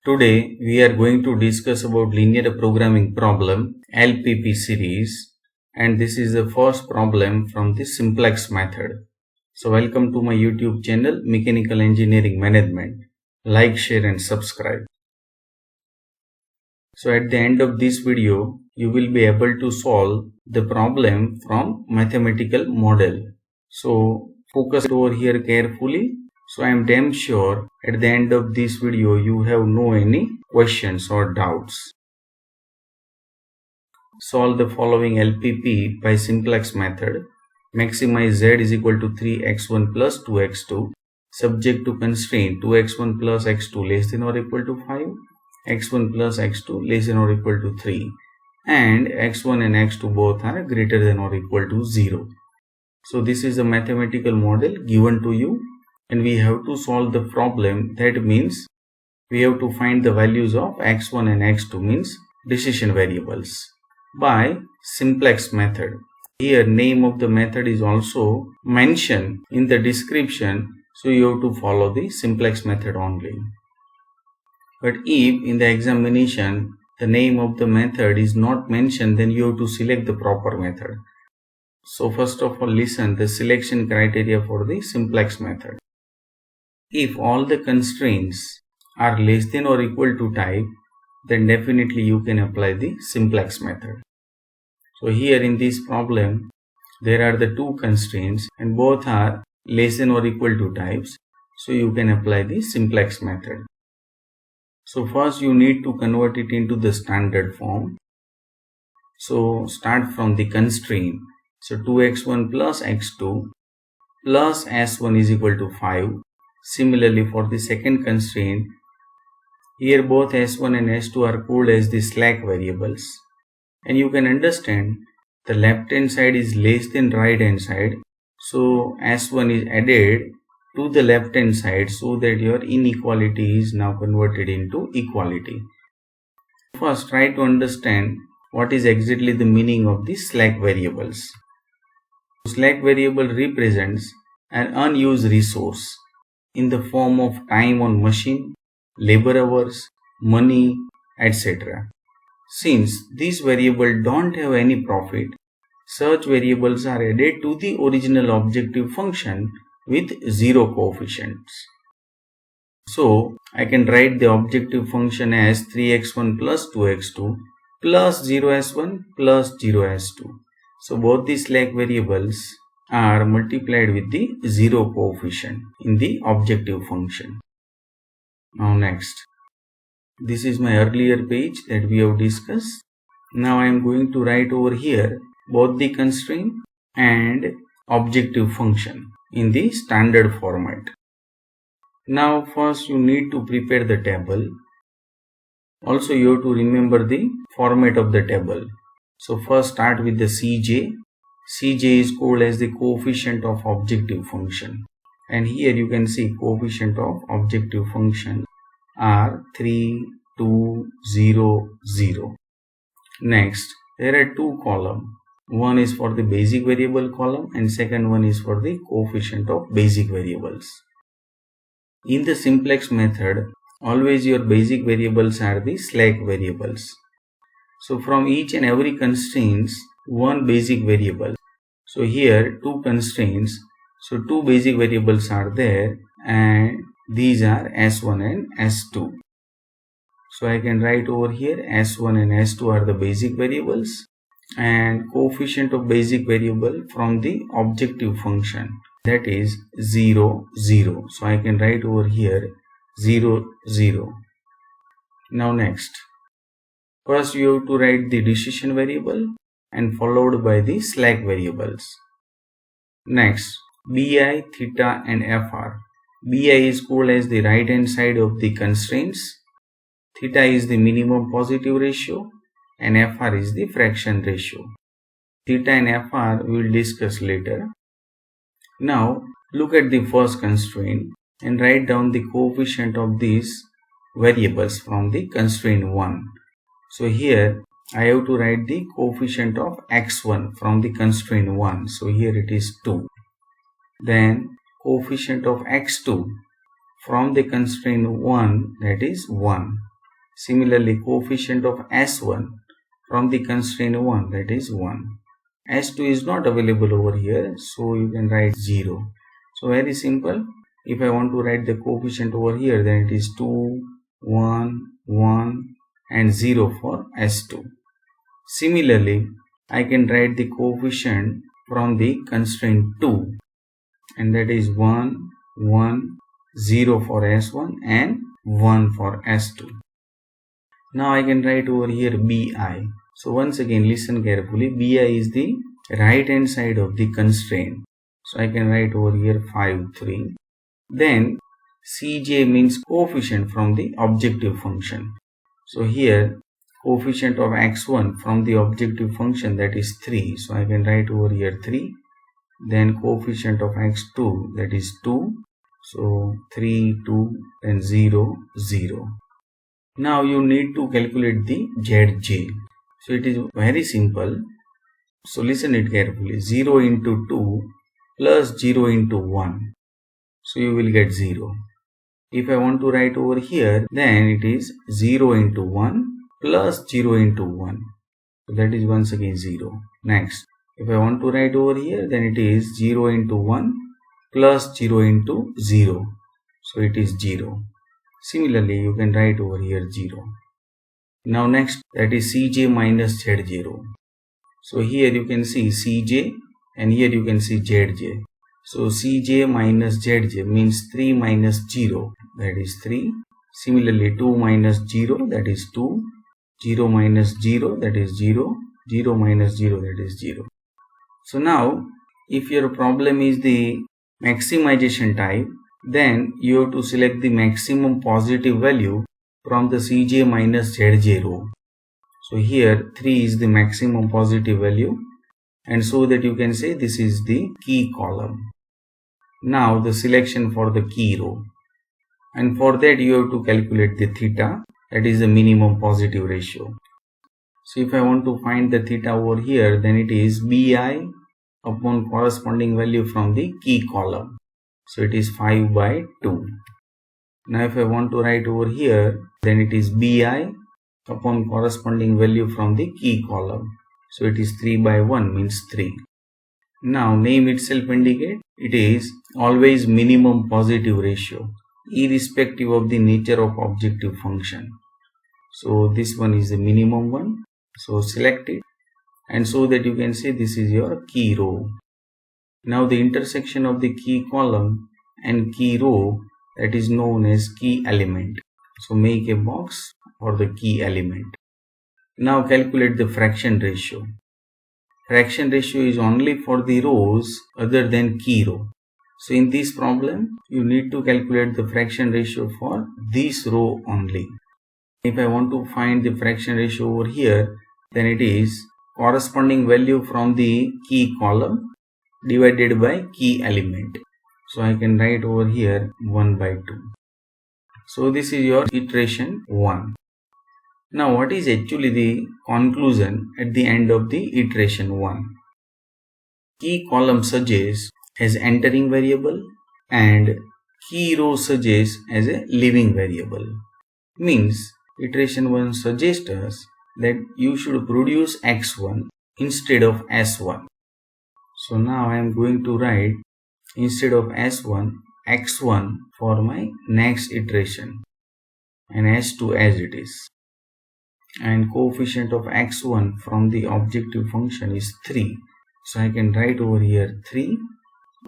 Today we are going to discuss about linear programming problem LPP series, and this is the first problem from the Simplex method. So welcome to my YouTube channel Mechanical Engineering Management. Like, share and subscribe. So at the end of this video you will be able to solve the problem from mathematical model. So focus over here carefully. So I am damn sure at the end of this video you have no any questions or doubts. Solve the following LPP by Simplex method. Maximize z is equal to 3x1 plus 2x2 subject to constraint 2x1 plus x2 less than or equal to 5, x1 plus x2 less than or equal to 3, and x1 and x2 both are greater than or equal to 0. So this is a mathematical model given to you, and we have to solve the problem. That means we have to find the values of x1 and x2, means decision variables, by Simplex method. Here name of the method is also mentioned in the description, so you have to follow the Simplex method only. But if in the examination the name of the method is not mentioned, then you have to select the proper method. So first of all, listen the selection criteria for the Simplex method. If all the constraints are less than or equal to type, then definitely you can apply the Simplex method. So here in this problem there are the two constraints and both are less than or equal to types, so you can apply the Simplex method. So first you need to convert it into the standard form. So start from the constraint. So 2x1 plus x2 plus s1 is equal to 5. Similarly for the second constraint, here both s1 and s2 are called as the slack variables. And you can understand the left hand side is less than right hand side. So s1 is added to the left hand side so that your inequality is now converted into equality. First try to understand what is exactly the meaning of the slack variables. Slack variable represents an unused resource in the form of time on machine, labor hours, money, etc. Since these variables don't have any profit, such variables are added to the original objective function with zero coefficients. So I can write the objective function as 3x1 plus 2x2 plus 0s1 plus 0s2. So both the slack variables are multiplied with the zero coefficient in the objective function. Now next, this is my earlier page that we have discussed. Now I am going to write over here both the constraint and objective function in the standard format. Now first you need to prepare the table. Also you have to remember the format of the table. So first start with the Cj. Cj is called as the coefficient of objective function, and here you can see coefficient of objective function are 3, 2, 0, 0. Next, there are two columns. One is for the basic variable column and second one is for the coefficient of basic variables. In the Simplex method, always your basic variables are the slack variables. So from each and every constraints, one basic variable. So here two constraints, so two basic variables are there, and these are s1 and s2. So I can write over here s1 and s2 are the basic variables, and coefficient of basic variable from the objective function, that is 0, 0. So I can write over here 0, 0. Now next, first you have to write the decision variable and followed by the slack variables. Next, bi, theta and fr. Bi is called as the right hand side of the constraints, theta is the minimum positive ratio, and fr is the fraction ratio. Theta and fr we will discuss later. Now look at the first constraint and write down the coefficient of these variables from the constraint 1. So here I have to write the coefficient of x1 from the constraint 1. So here it is 2. Then coefficient of x2 from the constraint 1, that is 1. Similarly, coefficient of S1 from the constraint 1, that is 1. S2 is not available over here, so you can write 0. So very simple. If I want to write the coefficient over here, then it is 2, 1, 1 and 0 for S2. Similarly, I can write the coefficient from the constraint 2, and that is 1, 1, 0 for S1 and 1 for S2. Now I can write over here Bi. So once again listen carefully. Bi is the right hand side of the constraint. So I can write over here 5, 3. Then Cj means coefficient from the objective function. So here coefficient of x1 from the objective function, that is 3. So I can write over here 3. Then coefficient of x2, that is 2. So 3, 2 and 0, 0. Now you need to calculate the Zj. So it is very simple. So listen it carefully. 0 into 2 plus 0 into 1. So you will get 0. If I want to write over here, then it is 0 into 1 plus 0 into 1. So that is once again 0. Next, if I want to write over here, then it is 0 into 1 plus 0 into 0. So it is 0. Similarly, you can write over here 0. Now next, that is Cj minus Z0. So here you can see Cj and here you can see Zj. So Cj minus Zj means 3 minus 0, that is 3. Similarly 2 minus 0, that is 2. 0 minus 0, that is 0. 0 minus 0, that is 0. So now if your problem is the maximization type, then you have to select the maximum positive value from the Cj minus Zj row. So here 3 is the maximum positive value, and so that you can say this is the key column. Now the selection for the key row, and for that you have to calculate the theta, that is the minimum positive ratio. So if I want to find the theta over here, then it is Bi upon corresponding value from the key column. So it is 5 by 2. Now if I want to write over here, then it is Bi upon corresponding value from the key column. So it is 3 by 1 means 3. Now name itself indicate it is always minimum positive ratio irrespective of the nature of objective function. So this one is the minimum one. So select it, and so that you can say this is your key row. Now the intersection of the key column and key row, that is known as key element. So make a box for the key element. Now calculate the fraction ratio. Fraction ratio is only for the rows other than key row. So in this problem, you need to calculate the fraction ratio for this row only. If I want to find the fraction ratio over here, then it is corresponding value from the key column divided by key element. So I can write over here 1 by 2. So this is your iteration 1. Now what is actually the conclusion at the end of the iteration 1? Key column suggests as entering variable and key row suggests as a leaving variable. Means iteration 1 suggests us that you should produce x1 instead of s1. So now I am going to write instead of s1, x1 for my next iteration and s2 as it is. And coefficient of x1 from the objective function is 3. So I can write over here 3,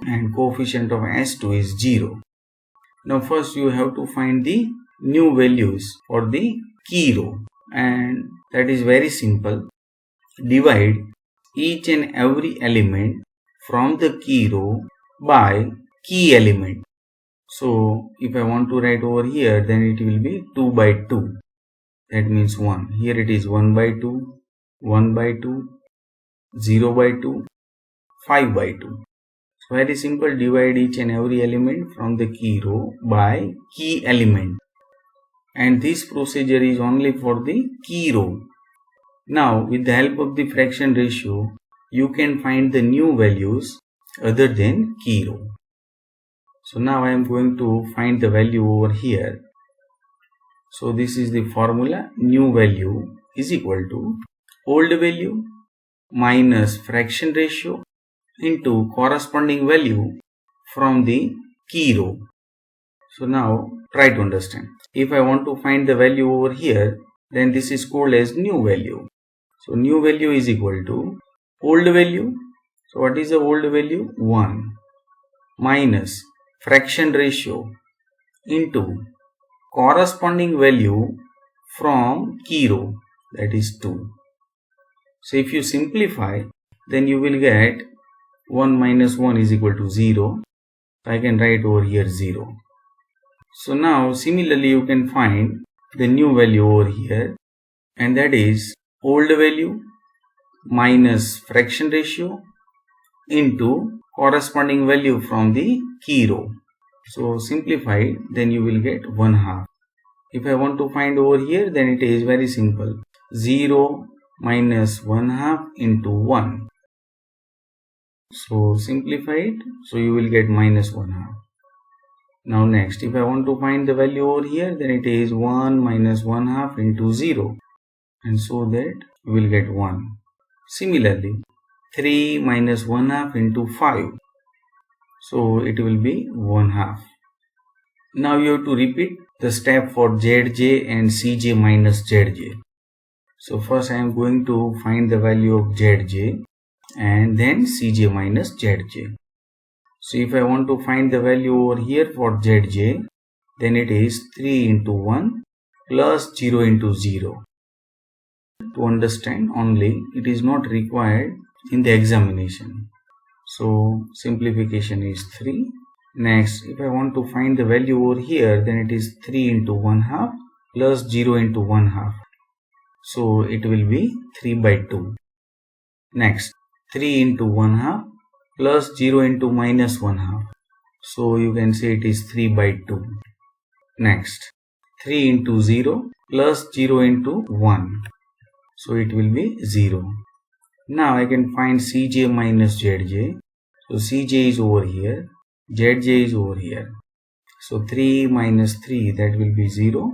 and coefficient of s2 is 0. Now first you have to find the new values for the key row, and that is very simple. Divide each and every element from the key row by key element. So if I want to write over here, then it will be 2 by 2. That means 1. Here it is 1 by 2, 1 by 2, 0 by 2, 5 by 2. So very simple, divide each and every element from the key row by key element. And this procedure is only for the key row. Now with the help of the fraction ratio, you can find the new values other than key row. So now I am going to find the value over here. So this is the formula. New value is equal to old value minus fraction ratio into corresponding value from the key row. So now try to understand. If I want to find the value over here, then this is called as new value. So new value is equal to old value. So what is the old value? 1 minus fraction ratio into corresponding value from key row, that is 2. So if you simplify, then you will get 1 minus 1 is equal to 0. I can write over here 0. So now similarly you can find the new value over here, and that is old value minus fraction ratio into corresponding value from the key row. So simplify, then you will get 1/2. If I want to find over here, then it is very simple. 0 minus 1/2 into 1. So simplify it, so you will get minus 1/2. Now next, if I want to find the value over here, then it is 1 minus 1/2 into 0, and so that you will get 1. Similarly, 3 minus 1/2 into 5, so it will be 1/2. Now you have to repeat the step for Zj and Cj minus Zj. So first I am going to find the value of Zj and then Cj minus Zj. So if I want to find the value over here for Zj, then it is 3 into 1 plus 0 into 0. To understand only, it is not required in the examination. So simplification is 3. Next, if I want to find the value over here, then it is 3 into 1/2 plus 0 into 1/2. So it will be 3 by 2. Next, 3 into 1/2 plus 0 into minus 1/2. So you can say it is 3 by 2. Next, 3 into 0 plus 0 into 1. So it will be 0. Now I can find Cj minus Zj. So Cj is over here, Zj is over here. So 3 minus 3, that will be 0.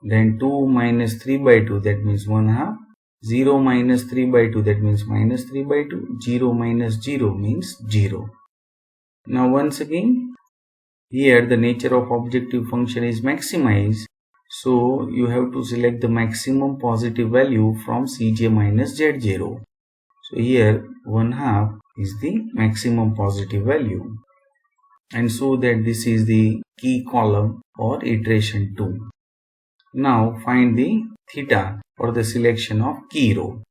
Then 2 minus 3 by 2, that means 1/2. 0 minus 3 by 2, that means minus 3 by 2. 0 minus 0 means 0. Now once again, here the nature of objective function is maximize. So you have to select the maximum positive value from Cj minus Zj row. So here 1/2 is the maximum positive value. And so that this is the key column or iteration 2. Now find the theta for the selection of key row.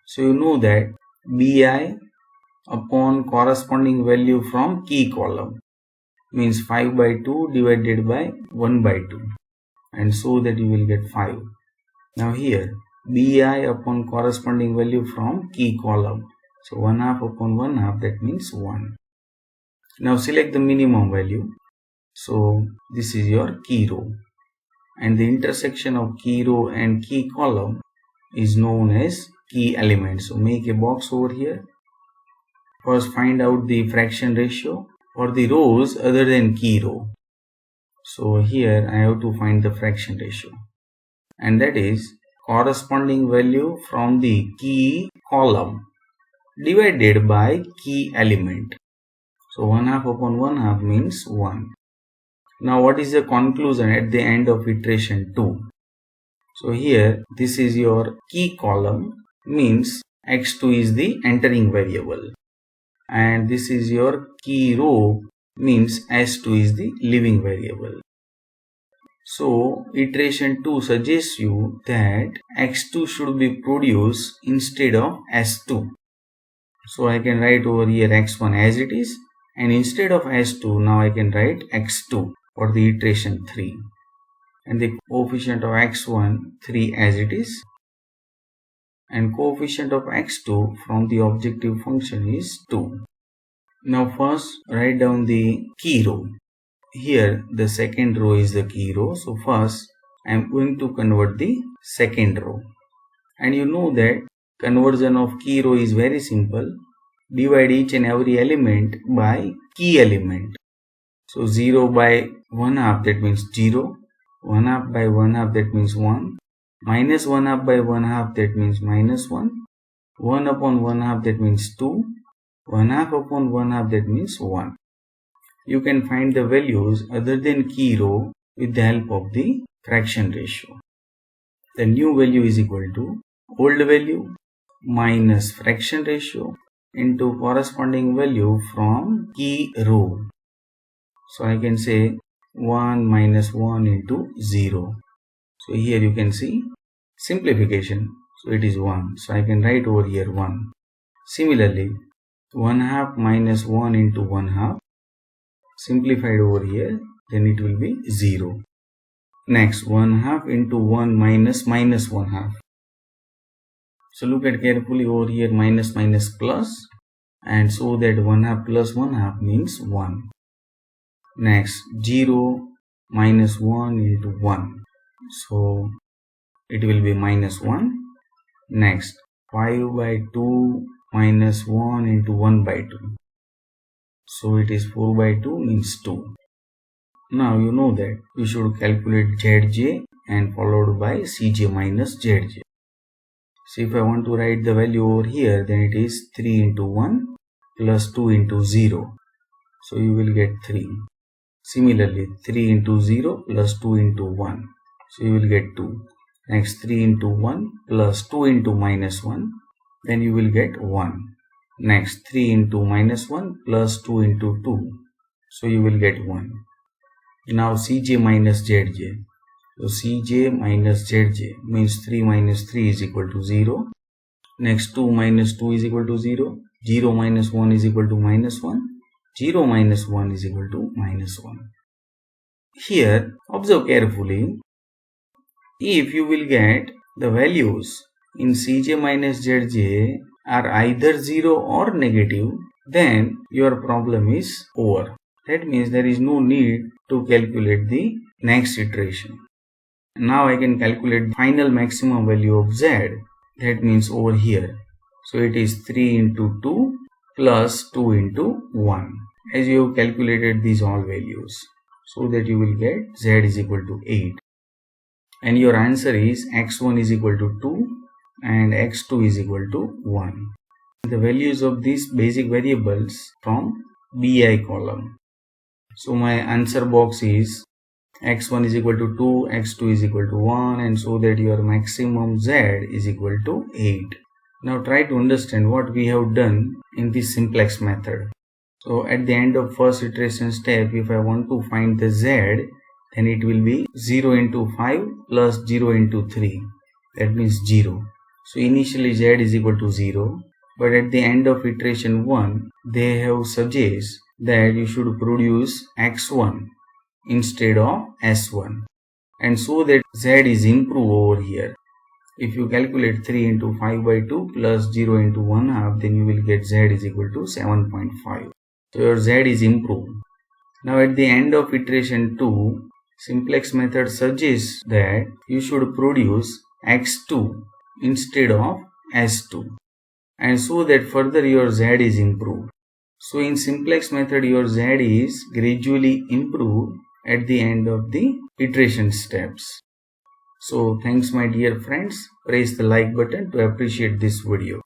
So you know that Bi upon corresponding value from key column means 5 by 2 divided by 1 by 2, and so that you will get 5. Now here Bi upon corresponding value from key column, so 1/2 upon 1/2, that means 1. Now select the minimum value. So this is your key row, and the intersection of key row and key column is known as key element. So make a box over here. First find out the fraction ratio for the rows other than key row. So here I have to find the fraction ratio, and that is corresponding value from the key column divided by key element. So 1/2 upon 1/2 means 1. Now what is the conclusion at the end of iteration 2? So here this is your key column, means x2 is the entering variable, and this is your key row, means s2 is the leaving variable. So iteration 2 suggests you that x2 should be produced instead of s2. So I can write over here x1 as it is, and instead of s2 now I can write x2 for the iteration 3, and the coefficient of x1 3 as it is, and coefficient of x2 from the objective function is 2. Now first write down the key row. Here the second row is the key row, so first I am going to convert the second row, and you know that conversion of key row is very simple. Divide each and every element by key element. So 0 by 1/2, that means 0. 1 half by 1 half, that means 1. Minus 1 half by 1 half, that means minus 1. 1 upon 1 half, that means 2. 1 half upon 1 half, that means 1. You can find the values other than key row with the help of the fraction ratio. The new value is equal to old value minus fraction ratio into corresponding value from key row. So I can say 1 minus 1 into 0. So here you can see simplification. So it is 1. So I can write over here 1. Similarly, 1 half minus 1 into 1 half. Simplified over here, then it will be 0. Next, 1 half into 1 minus 1 half. So look at carefully over here, minus minus plus, and so that 1 half plus 1 half means 1. Next, 0 minus 1 into 1. So it will be minus 1. Next, 5 by 2 minus 1 into 1 by 2. So it is 4 by 2 means 2. Now you know that you should calculate Zj and followed by Cj minus Zj. So if I want to write the value over here, then it is 3 into 1 plus 2 into 0. So you will get 3. Similarly, 3 into 0 plus 2 into 1. So you will get 2. Next, 3 into 1 plus 2 into minus 1. Then you will get 1. Next, 3 into minus 1 plus 2 into 2. So you will get 1. Now Cj minus Zj. So Cj minus Zj means 3 minus 3 is equal to 0. Next, 2 minus 2 is equal to 0. 0 minus 1 is equal to minus 1. 0 minus 1 is equal to minus 1. Here, observe carefully. If you will get the values in Cj minus Zj are either 0 or negative, then your problem is over. That means there is no need to calculate the next iteration. Now I can calculate the final maximum value of Z. That means over here. So it is 3 into 2 plus 2 into 1. As you have calculated these all values. So that you will get Z is equal to 8. And your answer is x1 is equal to 2 and x2 is equal to 1. The values of these basic variables from BI column. So my answer box is x1 is equal to 2, x2 is equal to 1, and so that your maximum Z is equal to 8. Now try to understand what we have done in this simplex method. So at the end of first iteration step, if I want to find the Z, then it will be 0 into 5 plus 0 into 3. That means 0. So initially Z is equal to 0. But at the end of iteration 1, they have suggest that you should produce x1 instead of s1. And so that Z is improved over here. If you calculate 3 into 5 by 2 plus 0 into 1 half, then you will get Z is equal to 7.5. So your Z is improved. Now at the end of iteration 2, simplex method suggests that you should produce x2 instead of s2. And so that further your Z is improved. So in simplex method your Z is gradually improved at the end of the iteration steps. So thanks my dear friends. Press the like button to appreciate this video.